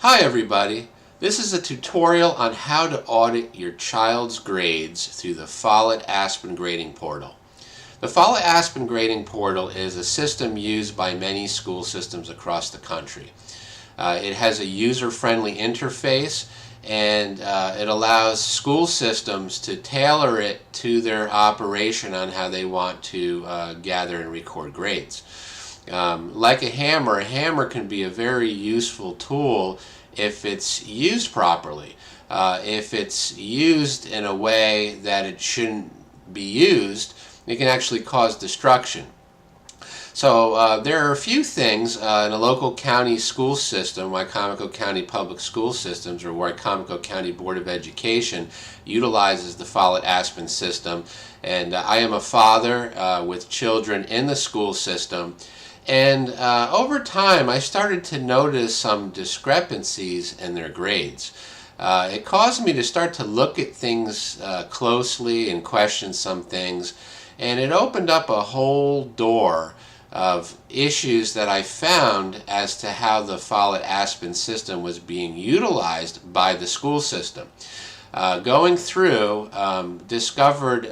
Hi everybody, this is a tutorial on how to audit your child's grades through the Follett Aspen Grading Portal. The Follett Aspen Grading Portal is a system used by many school systems across the country. It has a user-friendly interface and it allows school systems to tailor it to their operation on how they want to gather and record grades. Like a hammer can be a very useful tool if it's used properly. If it's used in a way that it shouldn't be used, it can actually cause destruction. So there are a few things in a local county school system, Wicomico County Public School Systems, or Wicomico County Board of Education utilizes the Follett Aspen system. And I am a father with children in the school system. And over time, I started to notice some discrepancies in their grades. It caused me to start to look at things closely and question some things. And it opened up a whole door of issues that I found as to how the Follett Aspen system was being utilized by the school system. Going through, discovered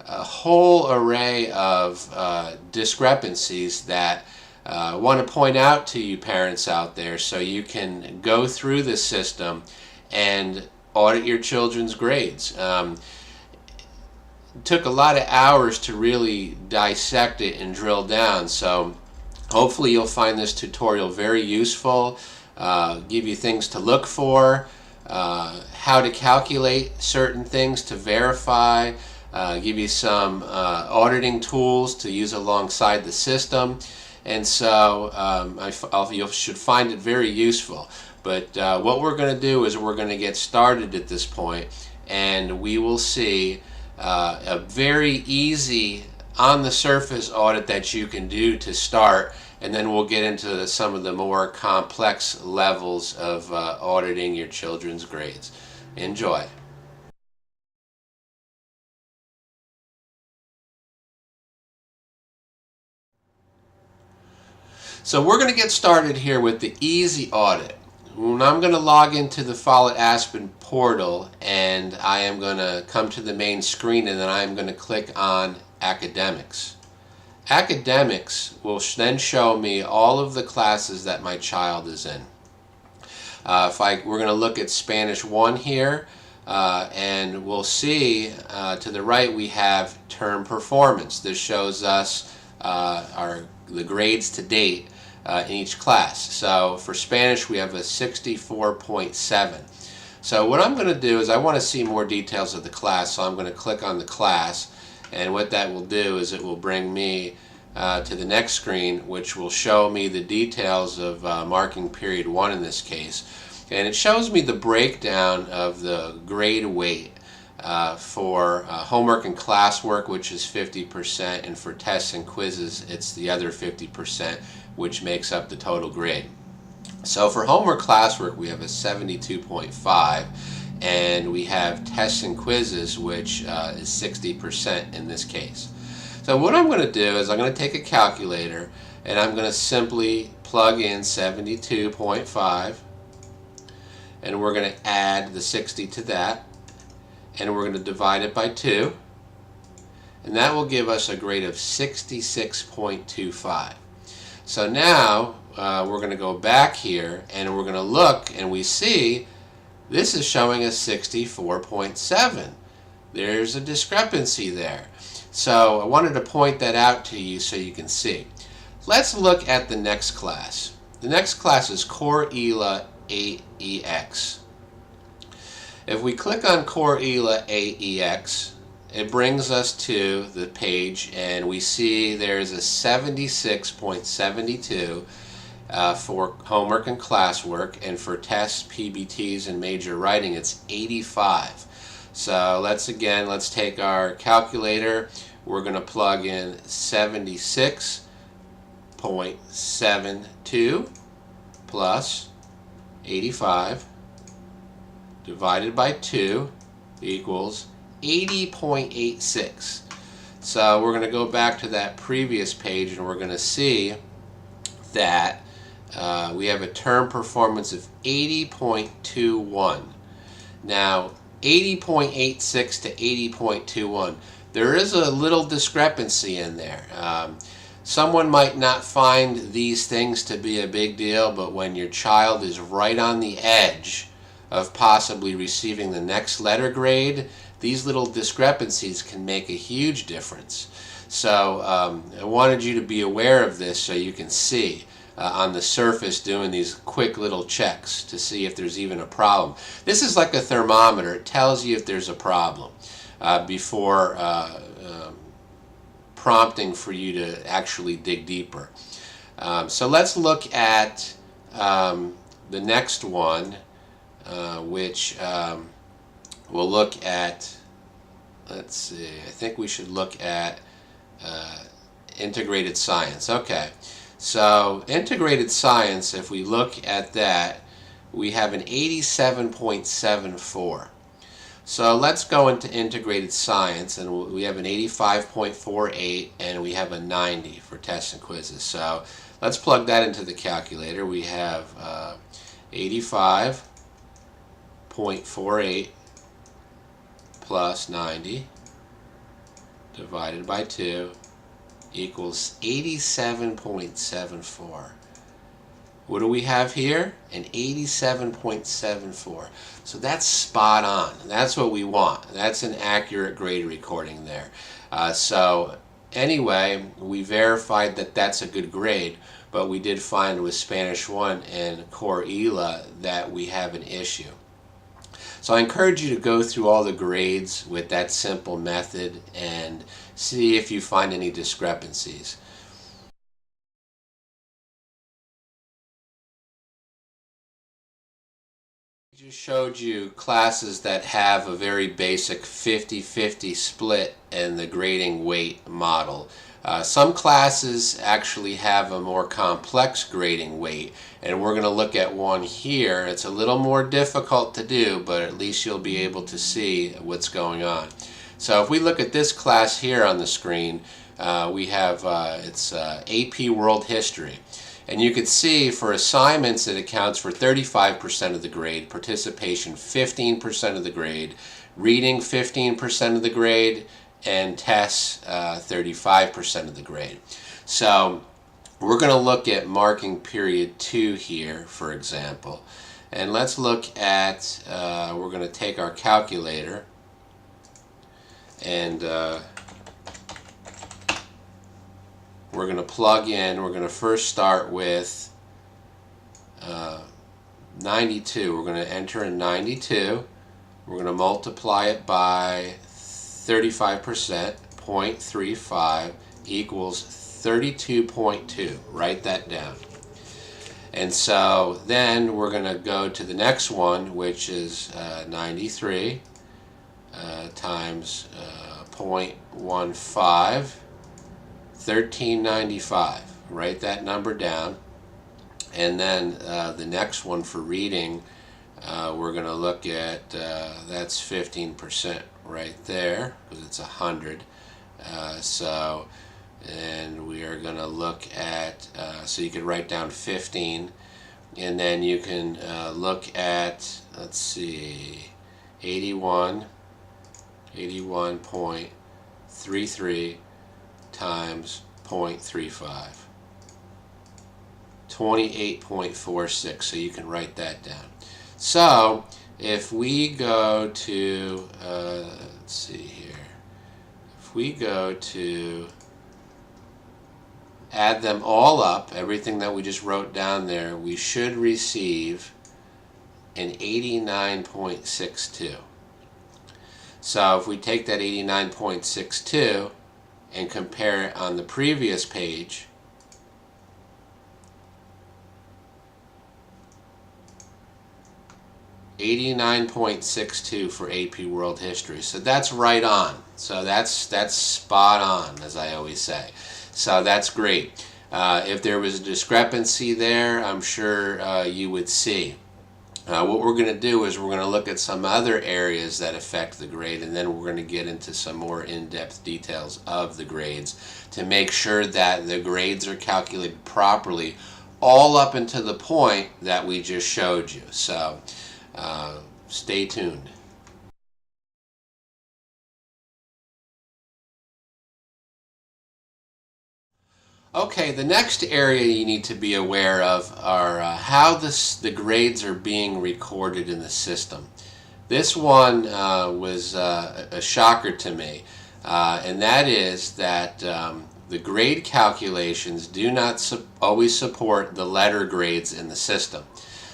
a whole array of discrepancies that I want to point out to you parents out there so you can go through this system and audit your children's grades. It took a lot of hours to really dissect it and drill down, so hopefully you'll find this tutorial very useful, give you things to look for, how to calculate certain things to verify, give you some auditing tools to use alongside the system, and so you should find it very useful. But what we're going to do is we're going to get started at this point, and we will see a very easy on-the-surface audit that you can do to start, and then we'll get into some of the more complex levels of auditing your children's grades. Enjoy. So we're going to get started here with the easy audit. I'm going to log into the Follett Aspen portal, and I am going to come to the main screen, and then I'm going to click on Academics. Academics will then show me all of the classes that my child is in. We're going to look at Spanish 1 here, and we'll see to the right we have term performance. This shows us the grades to date in each class. So for Spanish we have a 64.7. So what I'm going to do is I want to see more details of the class, so I'm going to click on the class, and what that will do is it will bring me to the next screen, which will show me the details of marking period 1 in this case, and it shows me the breakdown of the grade weight for homework and classwork, which is 50%, and for tests and quizzes it's the other 50%, which makes up the total grade. So for homework classwork we have a 72.5, and we have tests and quizzes, which is 60% in this case. So what I'm going to do is I'm going to take a calculator, and I'm going to simply plug in 72.5, and we're going to add the 60 to that, and we're going to divide it by 2, and that will give us a grade of 66.25. So now we're going to go back here, and we're going to look, and we see this is showing us 64.7. There's a discrepancy there. So I wanted to point that out to you so you can see. Let's look at the next class. The next class is Core ELA 8EX. If we click on Core ELA 8EX, it brings us to the page, and we see there's a 76.72 for homework and classwork, and for tests, PBTs, and major writing it's 85. So let's take our calculator. We're going to plug in 76.72 plus 85 divided by 2 equals 80.86. So we're going to go back to that previous page, and we're going to see that we have a term performance of 80.21. Now, 80.86 to 80.21, there is a little discrepancy in there. Someone might not find these things to be a big deal, but when your child is right on the edge of possibly receiving the next letter grade, these little discrepancies can make a huge difference. So I wanted you to be aware of this so you can see on the surface doing these quick little checks to see if there's even a problem. This is like a thermometer. It tells you if there's a problem before prompting for you to actually dig deeper. So let's look at the next one, which we'll look at, let's see, I think we should look at integrated science. Okay, so integrated science, if we look at that, we have an 87.74. So let's go into integrated science, and we have an 85.48 and we have a 90 for tests and quizzes. So let's plug that into the calculator. We have 85.48 plus 90 divided by 2 equals 87.74. What do we have here? An 87.74. So that's spot on. That's what we want. That's an accurate grade recording there. So anyway, we verified that that's a good grade, but we did find with Spanish 1 and Core ELA that we have an issue. So I encourage you to go through all the grades with that simple method and see if you find any discrepancies. I just showed you classes that have a very basic 50-50 split in the grading weight model. Some classes actually have a more complex grading weight, and we're going to look at one here. It's a little more difficult to do, but at least you'll be able to see what's going on. So if we look at this class here on the screen, we have it's AP World History. And you can see for assignments it accounts for 35% of the grade, participation 15% of the grade, reading 15% of the grade, and tests 35% of the grade. So we're going to look at marking period 2 here, for example. And let's look at, we're going to take our calculator and we're going to plug in. We're going to first start with 92. We're going to enter in 92. We're going to multiply it by 35%, 0.35 equals 32.2. Write that down. And so then we're going to go to the next one, which is 93 times 0.15. 1395. Write that number down. And then the next one for reading, we're going to look at, that's 15% right there, because it's 100. So, and we are going to look at, so you could write down 15, and then you can look at, let's see, 81.33 times 0.35, 28.46. So you can write that down. So if we go to let's see here, if we go to add them all up, everything that we just wrote down there, we should receive an 89.62. So if we take that 89.62 and compare it on the previous page, $89.62 for AP World History. So that's right on. So that's spot on, as I always say. So that's great. If there was a discrepancy there, I'm sure you would see. What we're going to do is we're going to look at some other areas that affect the grade, and then we're going to get into some more in-depth details of the grades to make sure that the grades are calculated properly all up until the point that we just showed you. So stay tuned. Okay, the next area you need to be aware of are how the grades are being recorded in the system. This one was a shocker to me, and that is that the grade calculations do not always support the letter grades in the system.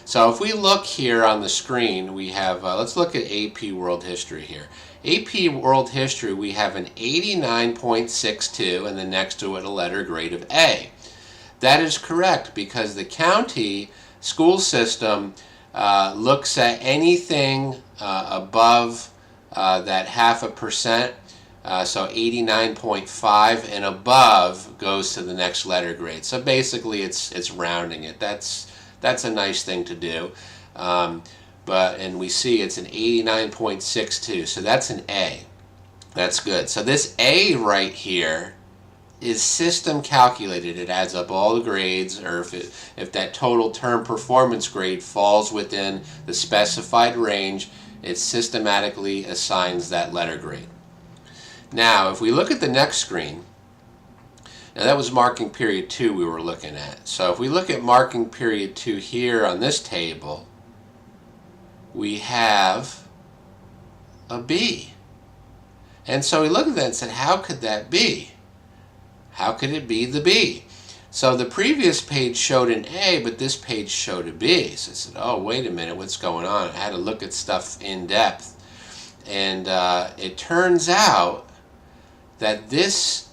So if we look here on the screen, we have, let's look at AP World History here. AP World History, we have an 89.62 and then next to it a letter grade of A. That is correct because the county school system looks at anything above that 0.5%, so 89.5 and above goes to the next letter grade. So basically it's rounding it. That's a nice thing to do. And we see it's an 89.62, so that's an A. That's good. So this A right here is system calculated. It adds up all the grades, or if that total term performance grade falls within the specified range, it systematically assigns that letter grade. Now, if we look at the next screen, now that was marking period 2 we were looking at. So if we look at marking period 2 here on this table, we have a B. And so we looked at that and said, how could that be? How could it be the B? So the previous page showed an A, but this page showed a B. So I said, oh, wait a minute, what's going on? I had to look at stuff in depth. And it turns out that these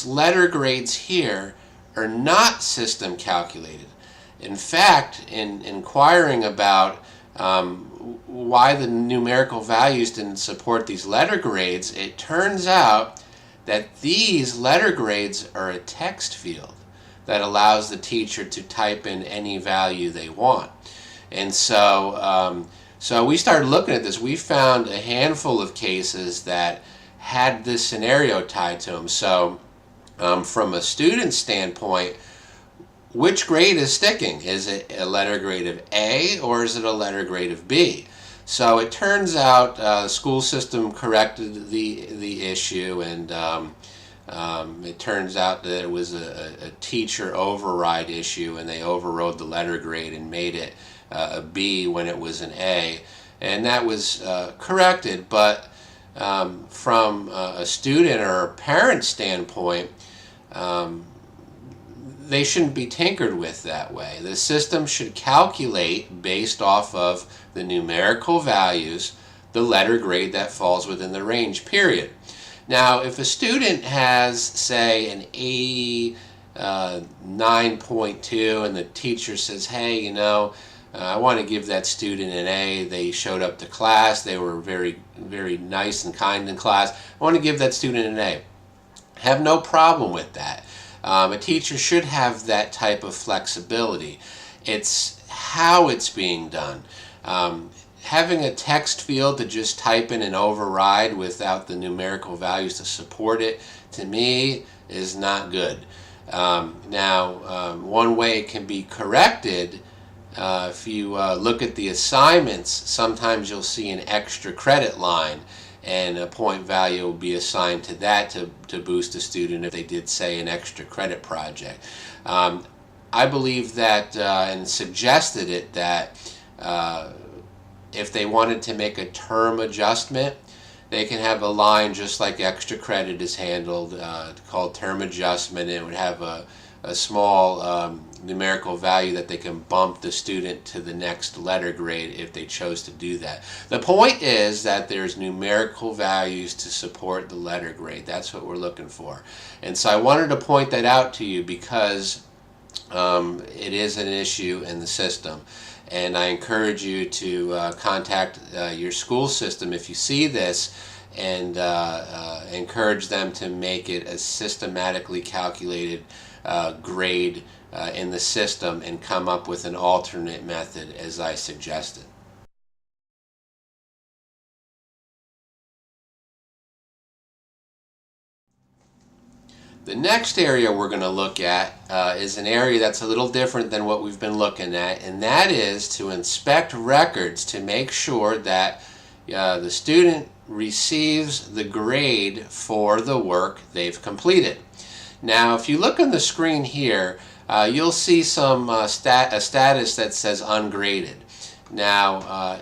letter grades here are not system calculated. In fact, in inquiring about why the numerical values didn't support these letter grades, it turns out that these letter grades are a text field that allows the teacher to type in any value they want. And so, so we started looking at this. We found a handful of cases that had this scenario tied to them. So from a student standpoint, which grade is sticking? Is it a letter grade of A or is it a letter grade of B? So it turns out the school system corrected the issue, and it turns out that it was a teacher override issue, and they overrode the letter grade and made it a B when it was an A. And that was corrected, but from a student or a parent standpoint, they shouldn't be tinkered with that way. The system should calculate based off of the numerical values the letter grade that falls within the range, period. Now, if a student has, say, an 89.2 and the teacher says, hey, you know, I want to give that student an A. They showed up to class. They were very, very nice and kind in class. I want to give that student an A. Have no problem with that. A teacher should have that type of flexibility. It's how it's being done. Having a text field to just type in and override without the numerical values to support it, to me, is not good. One way it can be corrected, if you look at the assignments, sometimes you'll see an extra credit line, and a point value will be assigned to that to boost a student if they did, say, an extra credit project. I believe that and suggested it that if they wanted to make a term adjustment, they can have a line just like extra credit is handled called term adjustment, and it would have a small numerical value that they can bump the student to the next letter grade if they chose to do that. The point is that there's numerical values to support the letter grade. That's what we're looking for. And so I wanted to point that out to you because it is an issue in the system. And I encourage you to contact your school system if you see this, and encourage them to make it a systematically calculated grade in the system and come up with an alternate method as I suggested. The next area we're going to look at is an area that's a little different than what we've been looking at, and that is to inspect records to make sure that the student receives the grade for the work they've completed. Now, if you look on the screen here, you'll see some a status that says ungraded. Now,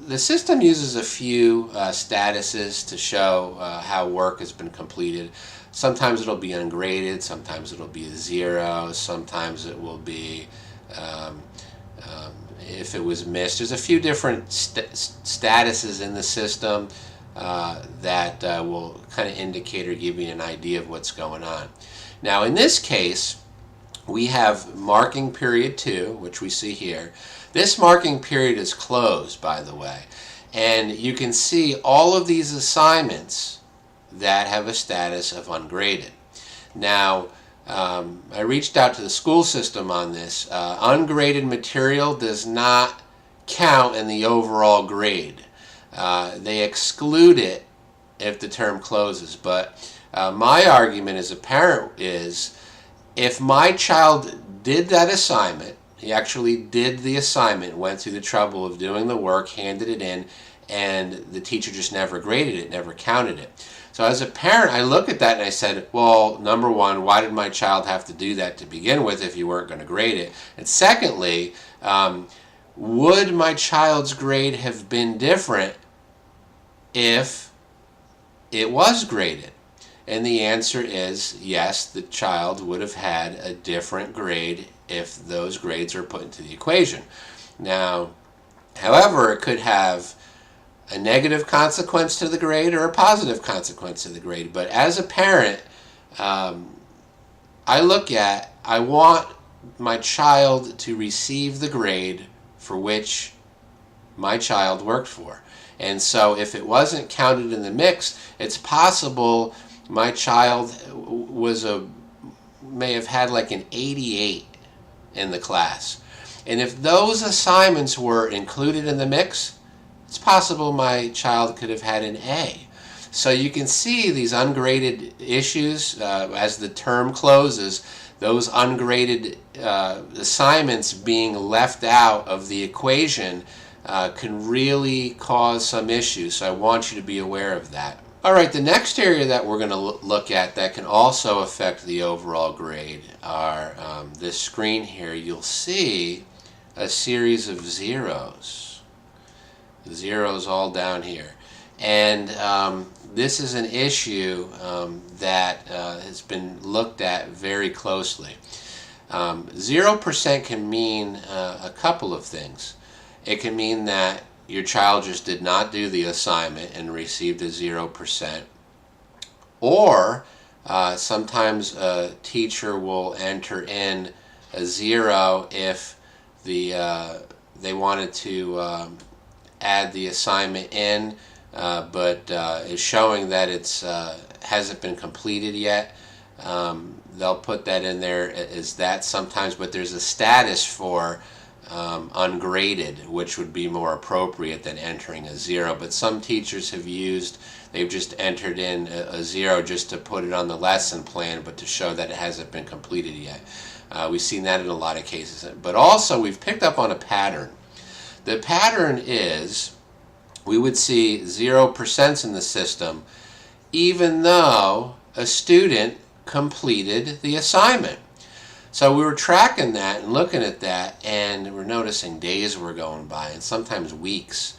the system uses a few statuses to show how work has been completed. Sometimes it'll be ungraded, sometimes it'll be a 0, sometimes it will be if it was missed. There's a few different statuses in the system that will kind of indicate or give you an idea of what's going on. Now, in this case, we have marking period 2, which we see here. This marking period is closed, by the way, and you can see all of these assignments that have a status of ungraded. Now, I reached out to the school system on this. Ungraded material does not count in the overall grade. They exclude it if the term closes, but my argument as a parent is if my child did that assignment, he actually did the assignment, went through the trouble of doing the work, handed it in, and the teacher just never graded it, never counted it. So as a parent, I look at that and I said, well, number one, why did my child have to do that to begin with if you weren't going to grade it? And secondly, would my child's grade have been different if it was graded? And the answer is yes, the child would have had a different grade if those grades are put into the equation. Now, however, it could have a negative consequence to the grade or a positive consequence to the grade. But as a parent, I want my child to receive the grade for which my child worked for. And so if it wasn't counted in the mix, it's possible my child may have had like an 88 in the class. And if those assignments were included in the mix, it's possible my child could have had an A. So you can see these ungraded issues as the term closes, those ungraded assignments being left out of the equation can really cause some issues. So I want you to be aware of that. All right, the next area that we're going to look at that can also affect the overall grade are this screen here. You'll see a series of zeros. The zeros all down here. And this is an issue that has been looked at very closely. 0% can mean a couple of things. It can mean that your child just did not do the assignment and received a 0%. Or sometimes a teacher will enter in a 0 if they wanted to add the assignment in, but is showing that it's hasn't been completed yet. They'll put that in there as that sometimes, but there's a status for ungraded, which would be more appropriate than entering a 0. But some teachers they've just entered in a 0 just to put it on the lesson plan, but to show that it hasn't been completed yet. We've seen that in a lot of cases. But also we've picked up on a pattern. The pattern is we would see 0% in the system even though a student completed the assignment. So we were tracking that and looking at that, and we're noticing days were going by and sometimes weeks,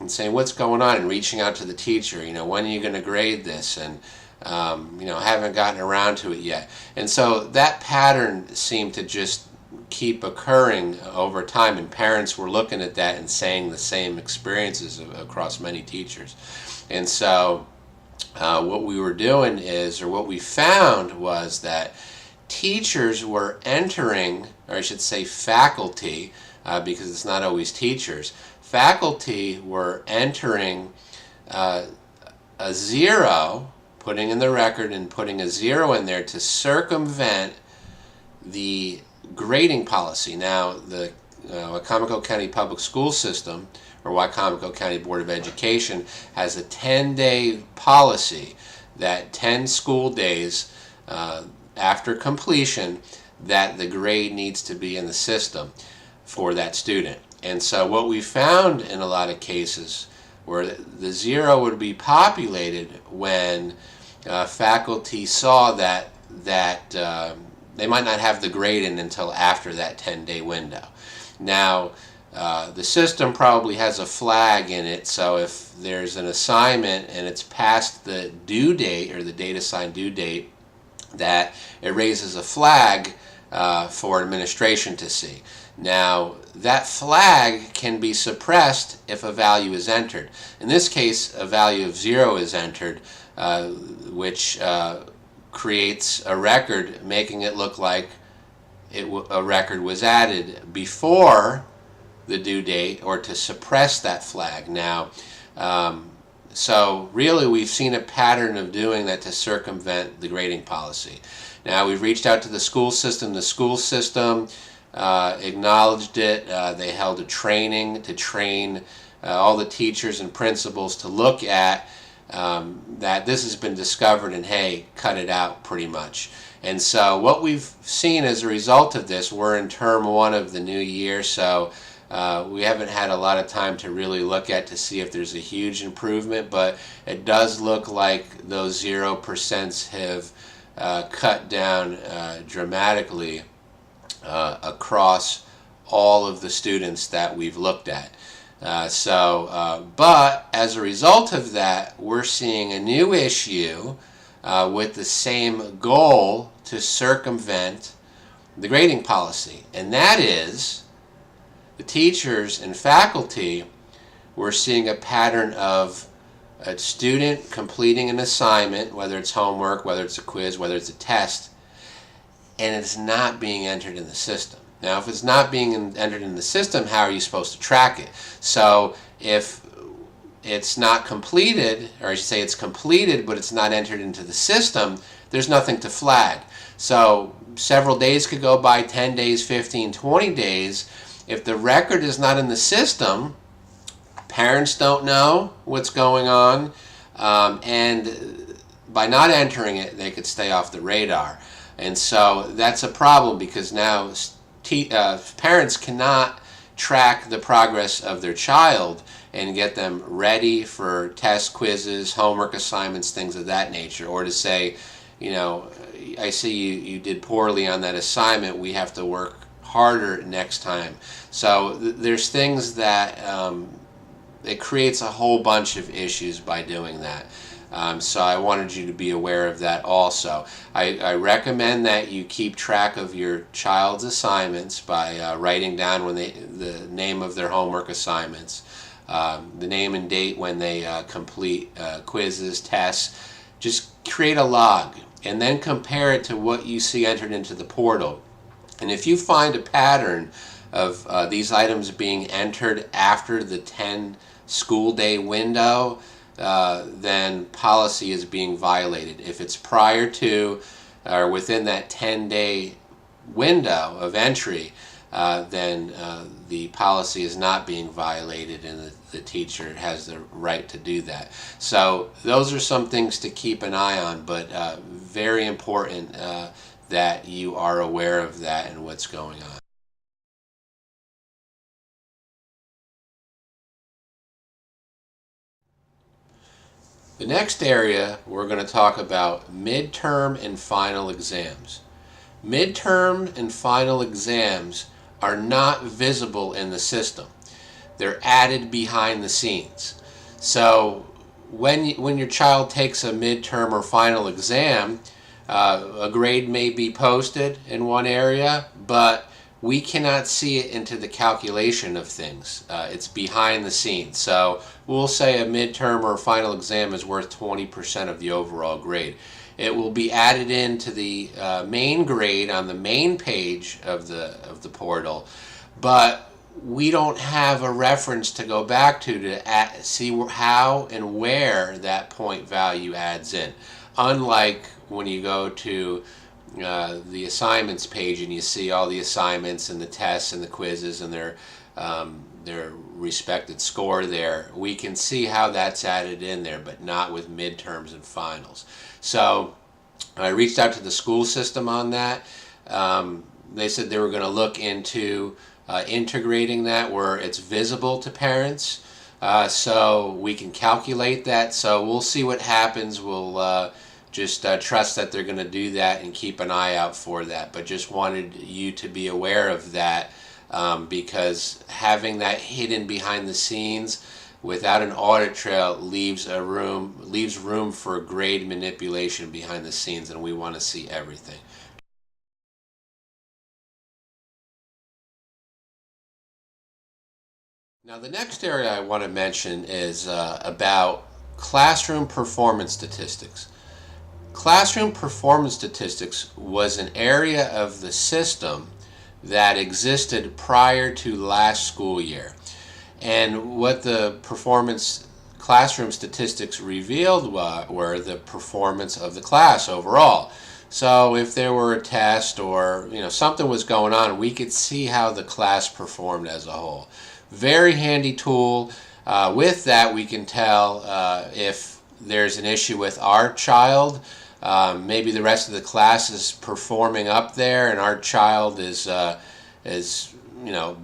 and saying what's going on, and reaching out to the teacher, when are you going to grade this, and haven't gotten around to it yet. And so that pattern seemed to just keep occurring over time, and parents were looking at that and saying the same experiences across many teachers. And so what we were doing what we found was that teachers were entering, or I should say faculty, because it's not always teachers, faculty were entering a 0, putting in the record and putting a 0 in there to circumvent the grading policy. Now, the Wicomico County Public Schools system, or Wicomico County Board of Education, has a 10-day policy that 10 school days after completion that the grade needs to be in the system for that student. And so what we found in a lot of cases where the zero would be populated when faculty saw that they might not have the grade in until after that 10-day window. Now, the system probably has a flag in it, so if there's an assignment and it's past the due date or the date assigned due date, that it raises a flag for administration to see. Now, that flag can be suppressed if a value is entered. In this case, a value of 0 is entered, which creates a record, making it look like a record was added before the due date, or to suppress that flag. Now, so really we've seen a pattern of doing that to circumvent the grading policy. Now, we've reached out to the school system. The school system acknowledged it. They held a training to train all the teachers and principals to look at that this has been discovered, and hey, cut it out pretty much. And so what we've seen as a result of this, we're in term 1 of the new year, so we haven't had a lot of time to really look at to see if there's a huge improvement, but it does look like those 0% have cut down dramatically across all of the students that we've looked at. But as a result of that, we're seeing a new issue with the same goal to circumvent the grading policy, and that is the teachers and faculty. We're seeing a pattern of a student completing an assignment, whether it's homework, whether it's a quiz, whether it's a test, and it's not being entered in the system. Now, if it's not being entered in the system, how are you supposed to track it? So if it's not completed, or I should say it's completed but it's not entered into the system, there's nothing to flag. So several days could go by, 10 days, 15, 20 days. If the record is not in the system, parents don't know what's going on, and by not entering it, they could stay off the radar. And so that's a problem, because now parents cannot track the progress of their child and get them ready for tests, quizzes, homework assignments, things of that nature, or to say, you know, I see you did poorly on that assignment, we have to work harder next time. So there's things that it creates a whole bunch of issues by doing that. So I wanted you to be aware of that also. I recommend that you keep track of your child's assignments by writing down the name of their homework assignments, the name and date when they complete quizzes, tests. Just create a log and then compare it to what you see entered into the portal. And if you find a pattern of these items being entered after the 10 school day window, then policy is being violated. If it's prior to or within that 10-day window of entry, then the policy is not being violated, and the teacher has the right to do that. So those are some things to keep an eye on, but very important that you are aware of that and what's going on. The next area, we're going to talk about midterm and final exams. Midterm and final exams are not visible in the system. They're added behind the scenes. So when your child takes a midterm or final exam, a grade may be posted in one area, but we cannot see it into the calculation of things. It's behind the scenes. So we'll say a midterm or a final exam is worth 20% of the overall grade. It will be added into the main grade on the main page of the portal, but we don't have a reference to go back to see how and where that point value adds in. Unlike when you go to the assignments page and you see all the assignments and the tests and the quizzes and their respected score there, we can see how that's added in there, but not with midterms and finals. So I reached out to the school system on that. They said they were going to look into integrating that where it's visible to parents, so we can calculate that. So we'll see what happens. We'll just trust that they're going to do that and keep an eye out for that. But just wanted you to be aware of that, because having that hidden behind the scenes without an audit trail leaves room for grade manipulation behind the scenes, and we want to see everything. Now, the next area I want to mention is about classroom performance statistics. Classroom performance statistics was an area of the system that existed prior to last school year. And what the performance classroom statistics revealed were the performance of the class overall. So if there were a test or something was going on, we could see how the class performed as a whole. Very handy tool. With that, we can tell if there's an issue with our child. Maybe the rest of the class is performing up there, and our child is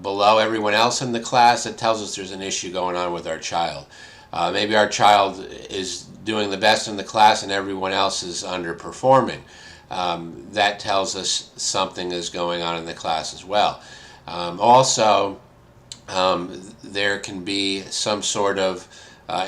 below everyone else in the class. It tells us there's an issue going on with our child. Maybe our child is doing the best in the class, and everyone else is underperforming. That tells us something is going on in the class as well. Also, there can be some sort of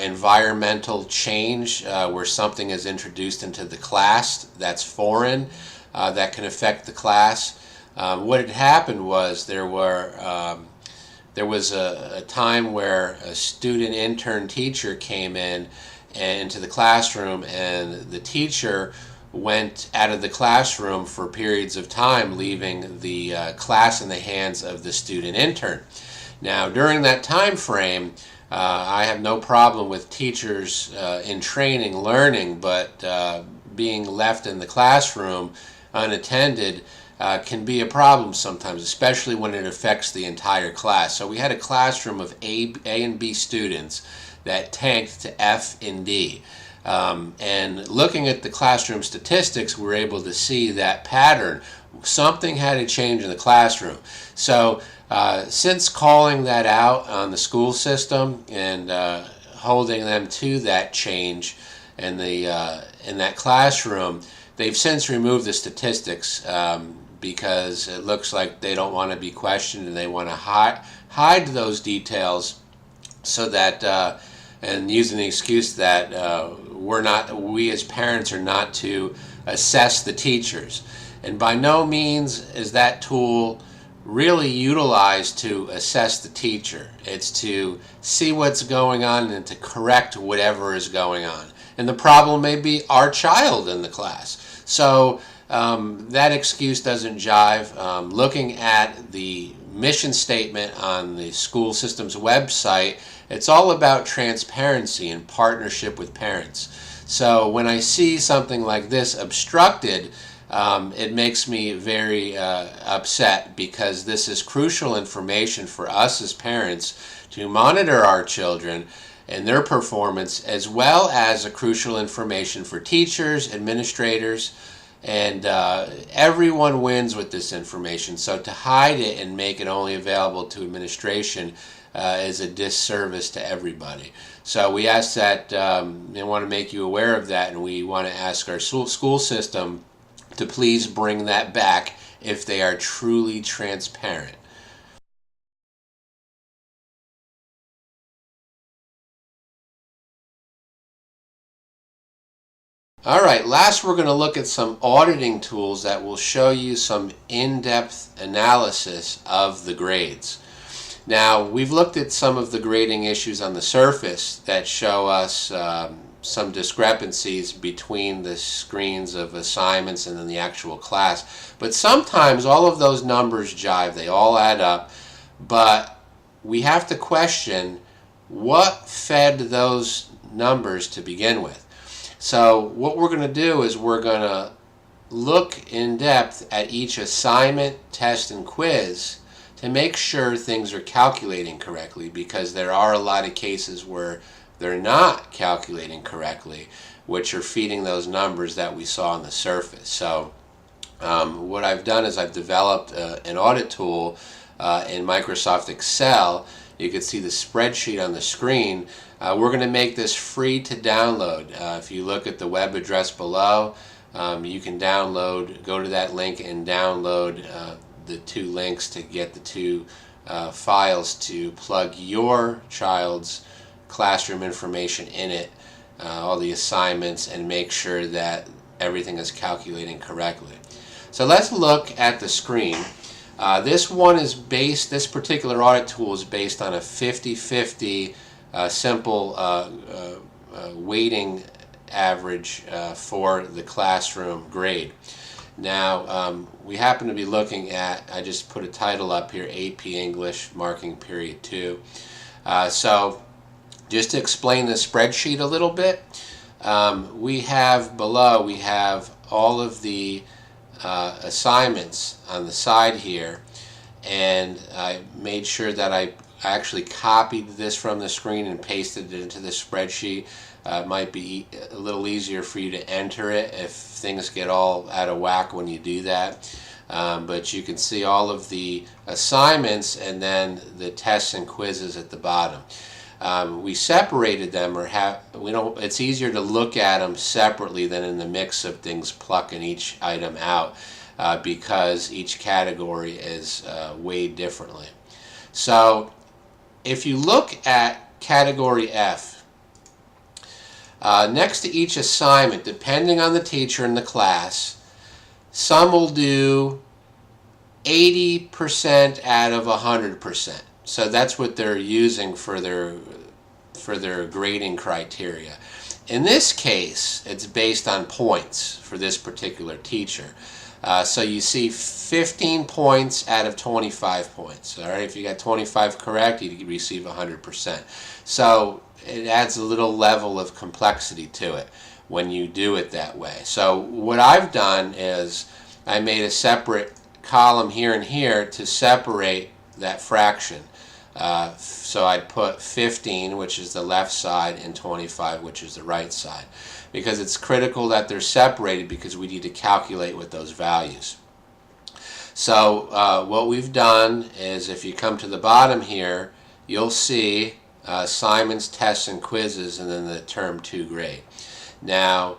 environmental change where something is introduced into the class that's foreign, that can affect the class. What had happened was there was a time where a student intern teacher came into the classroom, and the teacher went out of the classroom for periods of time, leaving the class in the hands of the student intern. Now, during that time frame, I have no problem with teachers in training learning, but being left in the classroom unattended can be a problem sometimes, especially when it affects the entire class. So we had a classroom of A and B students that tanked to F and D. And looking at the classroom statistics, we were able to see that pattern. Something had to change in the classroom. So since calling that out on the school system and holding them to that change in that classroom, they've since removed the statistics because it looks like they don't want to be questioned, and they want to hide those details so that and using the excuse that we as parents are not to assess the teachers. And by no means is that tool really utilized to assess the teacher. It's to see what's going on and to correct whatever is going on. And the problem may be our child in the class. So that excuse doesn't jive. Looking at the mission statement on the school system's website, it's all about transparency and partnership with parents. So when I see something like this obstructed, it makes me very upset, because this is crucial information for us as parents to monitor our children and their performance, as well as a crucial information for teachers, administrators, and everyone wins with this information. So to hide it and make it only available to administration is a disservice to everybody. So we ask that, and want to make you aware of that, and we want to ask our school system to please bring that back if they are truly transparent. Alright, last we're going to look at some auditing tools that will show you some in-depth analysis of the grades. Now, we've looked at some of the grading issues on the surface that show us some discrepancies between the screens of assignments and then the actual class. But sometimes all of those numbers jive, they all add up, but we have to question what fed those numbers to begin with. So what we're going to do is we're going to look in depth at each assignment, test, and quiz to make sure things are calculating correctly, because there are a lot of cases where they're not calculating correctly. which are feeding those numbers that we saw on the surface. So what I've done is I've developed an audit tool in Microsoft Excel. You can see the spreadsheet on the screen. We're going to make this free to download. If you look at the web address below, you can go to that link and download the 2 links to get the 2 files to plug your child's classroom information in it, all the assignments, and make sure that everything is calculating correctly. So let's look at the screen. This particular audit tool is based on a 50-50 simple weighting average for the classroom grade. Now, we happen to be looking at, I just put a title up here, AP English Marking Period 2. So just to explain the spreadsheet a little bit, we have all of the assignments on the side here, and I made sure that I actually copied this from the screen and pasted it into the spreadsheet. It might be a little easier for you to enter it if things get all out of whack when you do that. But you can see all of the assignments and then the tests and quizzes at the bottom. We separated them, it's easier to look at them separately than in the mix of things plucking each item out because each category is weighed differently. So if you look at category F, next to each assignment, depending on the teacher and the class, some will do 80% out of 100%. So that's what they're using for their grading criteria. In this case, it's based on points for this particular teacher. So you see 15 points out of 25 points. All right, if you got 25 correct, you receive 100%. So it adds a little level of complexity to it when you do it that way. So what I've done is I made a separate column here and here to separate that fraction. So I'd put 15, which is the left side, and 25, which is the right side, because it's critical that they're separated because we need to calculate with those values. So what we've done is, if you come to the bottom here, you'll see assignments, tests, and quizzes, and then the term 2 grade. Now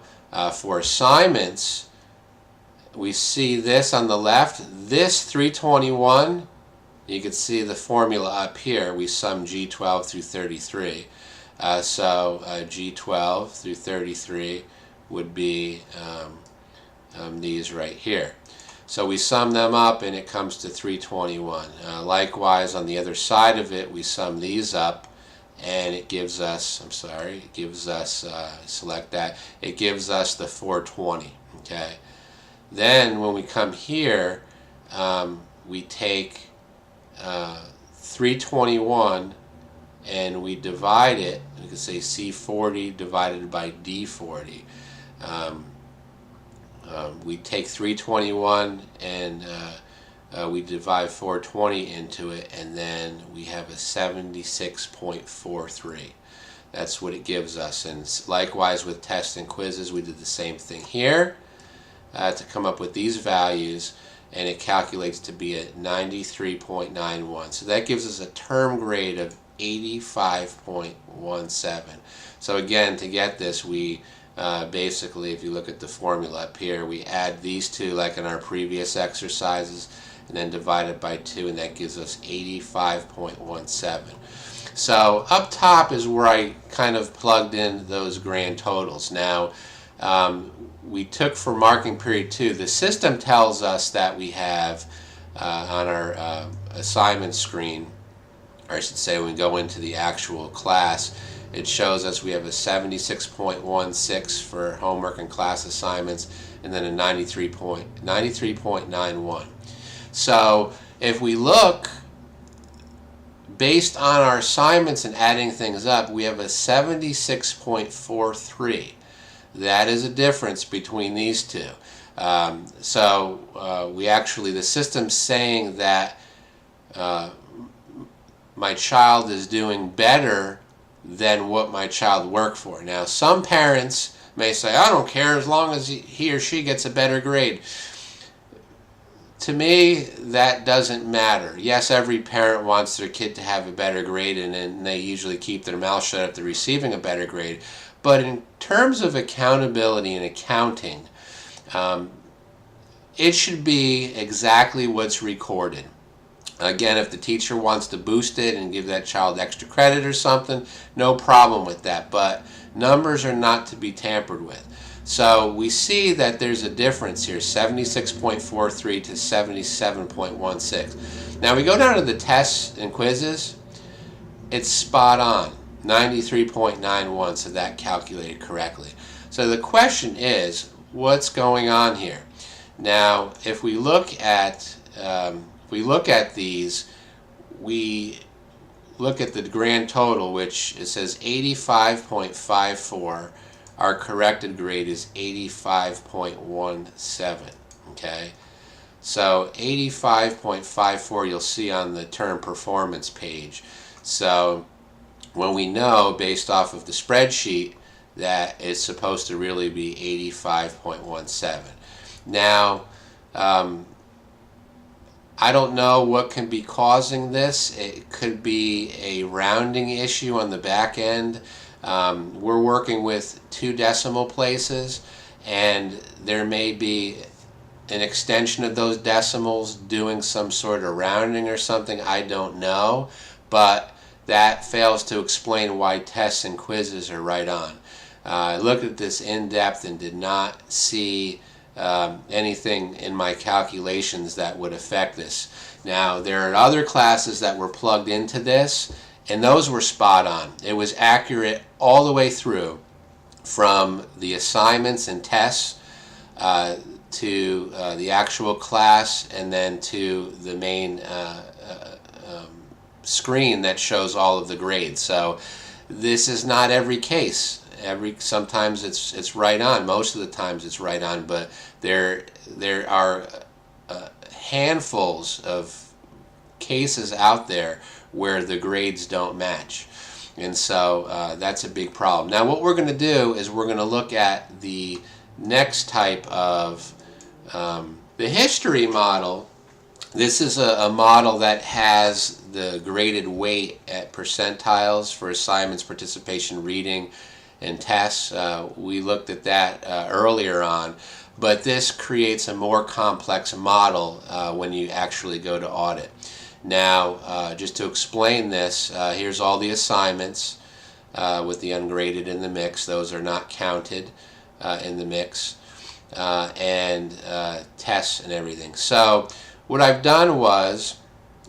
for assignments, we see this on the left, this 321. You can see the formula up here. We sum G12 through 33. So G12 through 33 would be these right here. So we sum them up and it comes to 321. Likewise, on the other side of it, we sum these up and it gives us, select that, it gives us the 420. Okay. Then when we come here, we take 321 and we divide it. We can say C40 divided by D40. We take 321 and we divide 420 into it, and then we have a 76.43. That's what it gives us. And likewise with tests and quizzes, we did the same thing here to come up with these values, and it calculates to be at 93.91. So that gives us a term grade of 85.17. So again, to get this, we basically, if you look at the formula up here, we add these two like in our previous exercises, and then divide it by 2, and that gives us 85.17. So up top is where I kind of plugged in those grand totals. Now, we took for marking period 2, the system tells us that we have on our assignment screen, or I should say when we go into the actual class, it shows us we have a 76.16 for homework and class assignments, and then a 93.91. So if we look based on our assignments and adding things up, we have a 76.43. That is a difference between these two. We actually, the system's saying that my child is doing better than what my child worked for. Now, some parents may say, I don't care as long as he or she gets a better grade. To me, that doesn't matter. Yes, every parent wants their kid to have a better grade, and they usually keep their mouth shut if they're receiving a better grade. But in terms of accountability and accounting, it should be exactly what's recorded. Again, if the teacher wants to boost it and give that child extra credit or something, no problem with that. But numbers are not to be tampered with. So we see that there's a difference here, 76.43 to 77.16. Now we go down to the tests and quizzes. It's spot on, 93.91, so that calculated correctly. So the question is, what's going on here? Now, if we look at these, we look at the grand total, which it says 85.54. Our corrected grade is 85.17. Okay, so 85.54 you'll see on the term performance page. So when we know based off of the spreadsheet that it's supposed to really be 85.17. Now, I don't know what can be causing this. It could be a rounding issue on the back end. We're working with 2 decimal places, and there may be an extension of those decimals doing some sort of rounding or something. I don't know, but that fails to explain why tests and quizzes are right on. I looked at this in depth and did not see anything in my calculations that would affect this. Now, there are other classes that were plugged into this, and those were spot on. It was accurate all the way through, from the assignments and tests to the actual class, and then to the main screen that shows all of the grades. So this is not every case. Sometimes it's right on. Most of the times it's right on, but there are handfuls of cases out there where the grades don't match, and so that's a big problem. Now what we're going to do is we're going to look at the next type of the history model. This is a model that has the graded weight at percentiles for assignments, participation, reading, and tests. We looked at that earlier on, but this creates a more complex model when you actually go to audit. Now, just to explain this, here's all the assignments with the ungraded in the mix. Those are not counted in the mix, and tests and everything. So what I've done was,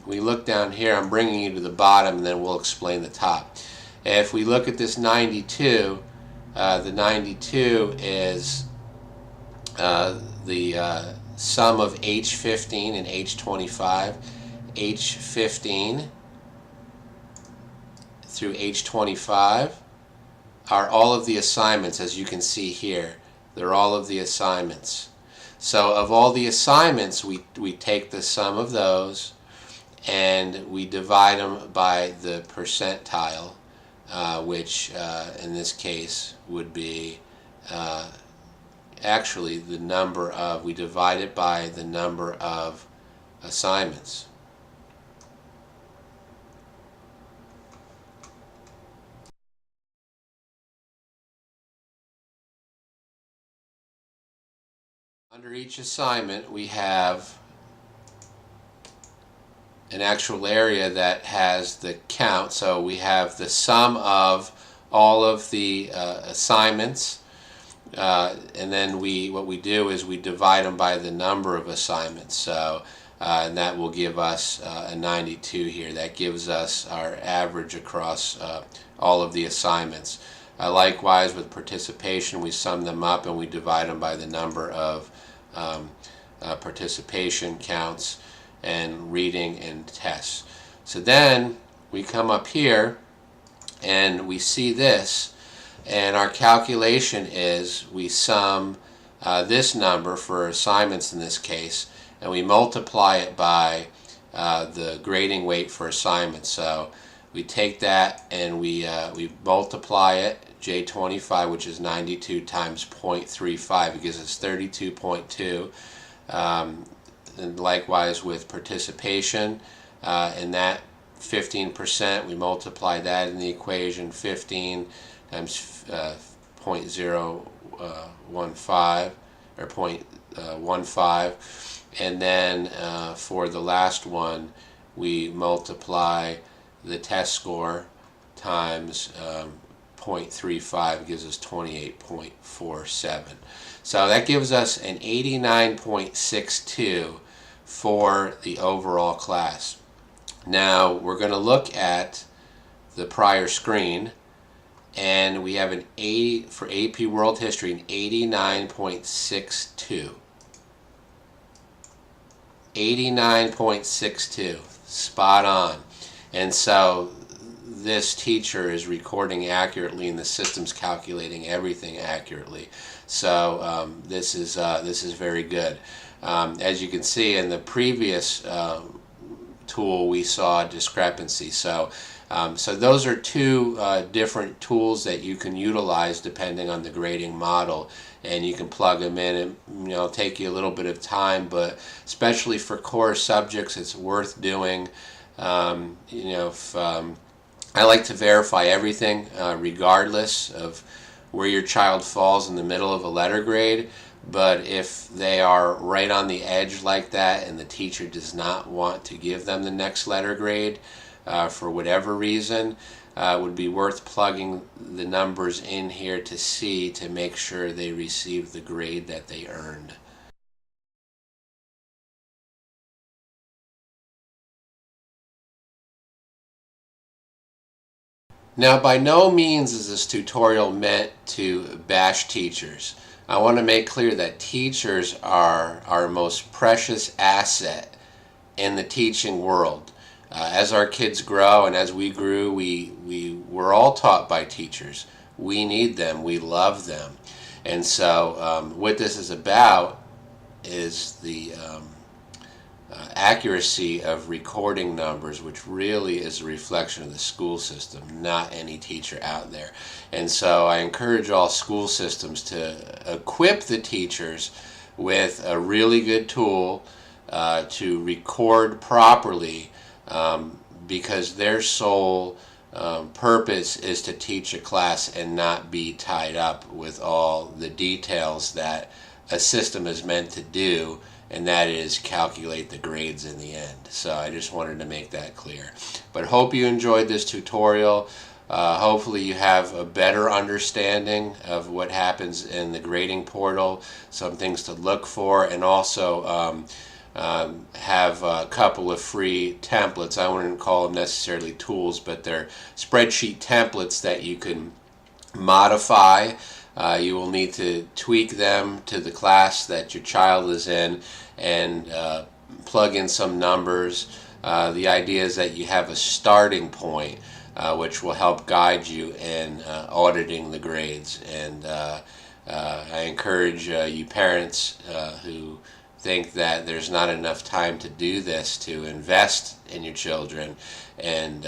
we look down here, I'm bringing you to the bottom, and then we'll explain the top. If we look at this 92, the 92 is the sum of H15 and H25. H15 through H25 are all of the assignments, as you can see here. They're all of the assignments. So of all the assignments, we take the sum of those and we divide them by the percentile, which in this case would be actually the number of, we divide it by the number of assignments. Under each assignment, we have an actual area that has the count. So we have the sum of all of the assignments, and then what we do is we divide them by the number of assignments. So and that will give us a 92 here. That gives us our average across all of the assignments. Likewise with participation, we sum them up and we divide them by the number of participation counts and reading and tests. So then we come up here and we see this, and our calculation is we sum this number for assignments in this case, and we multiply it by the grading weight for assignments. So we take that and we multiply it J25, which is 92 times 0.35. It gives us 32.2. And likewise with participation, and that 15%, we multiply that in the equation. 15 times 0.015 or 0.15, and then for the last one we multiply the test score times 0.35, gives us 28.47. So that gives us an 89.62 for the overall class. Now we're going to look at the prior screen, and we have an 80 for AP World History, an 89.62. 89.62, spot on. And so this teacher is recording accurately, and the system's calculating everything accurately. So this is very good. As you can see in the previous tool, we saw discrepancy. So those are two different tools that you can utilize depending on the grading model, and you can plug them in, and it'll take you a little bit of time, but especially for core subjects, it's worth doing. If I like to verify everything regardless of where your child falls in the middle of a letter grade. But if they are right on the edge like that and the teacher does not want to give them the next letter grade for whatever reason, it would be worth plugging the numbers in here to see, to make sure they receive the grade that they earned. Now, by no means is this tutorial meant to bash teachers. I want to make clear that teachers are our most precious asset in the teaching world. As our kids grow and as we grew, we were all taught by teachers. We need them. We love them. And so what this is about is the accuracy of recording numbers, which really is a reflection of the school system, not any teacher out there. And so I encourage all school systems to equip the teachers with a really good tool to record properly, because their sole purpose is to teach a class and not be tied up with all the details that a system is meant to do, and that is calculate the grades in the end. So I just wanted to make that clear. But hope you enjoyed this tutorial. Hopefully you have a better understanding of what happens in the grading portal, some things to look for, and also have a couple of free templates. I wouldn't call them necessarily tools, but they're spreadsheet templates that you can modify. You will need to tweak them to the class that your child is in and plug in some numbers. The idea is that you have a starting point which will help guide you in auditing the grades. And I encourage you parents who think that there's not enough time to do this to invest in your children and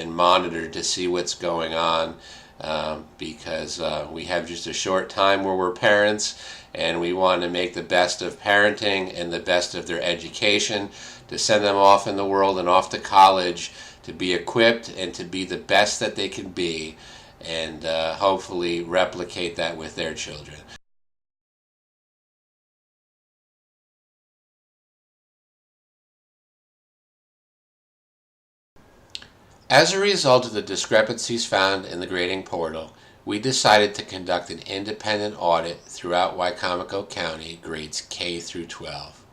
monitor to see what's going on. Because we have just a short time where we're parents, and we want to make the best of parenting and the best of their education, to send them off in the world and off to college to be equipped and to be the best that they can be, and hopefully replicate that with their children. As a result of the discrepancies found in the grading portal, we decided to conduct an independent audit throughout Wicomico County, grades K through 12.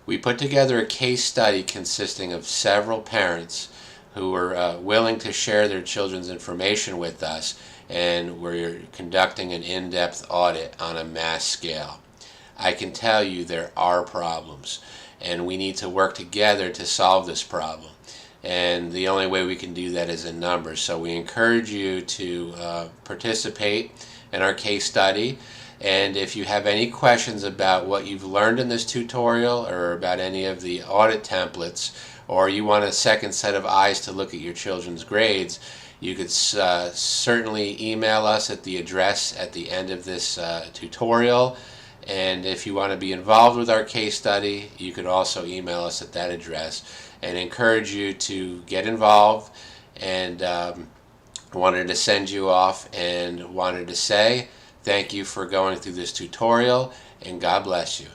We put together a case study consisting of several parents who were willing to share their children's information with us, and we're conducting an in-depth audit on a mass scale. I can tell you there are problems, and we need to work together to solve this problem. And the only way we can do that is in numbers. So we encourage you to participate in our case study. And if you have any questions about what you've learned in this tutorial, or about any of the audit templates, or you want a second set of eyes to look at your children's grades, You could certainly email us at the address at the end of this tutorial. And if you want to be involved with our case study, you could also email us at that address, and encourage you to get involved. And wanted to send you off and wanted to say thank you for going through this tutorial, and God bless you.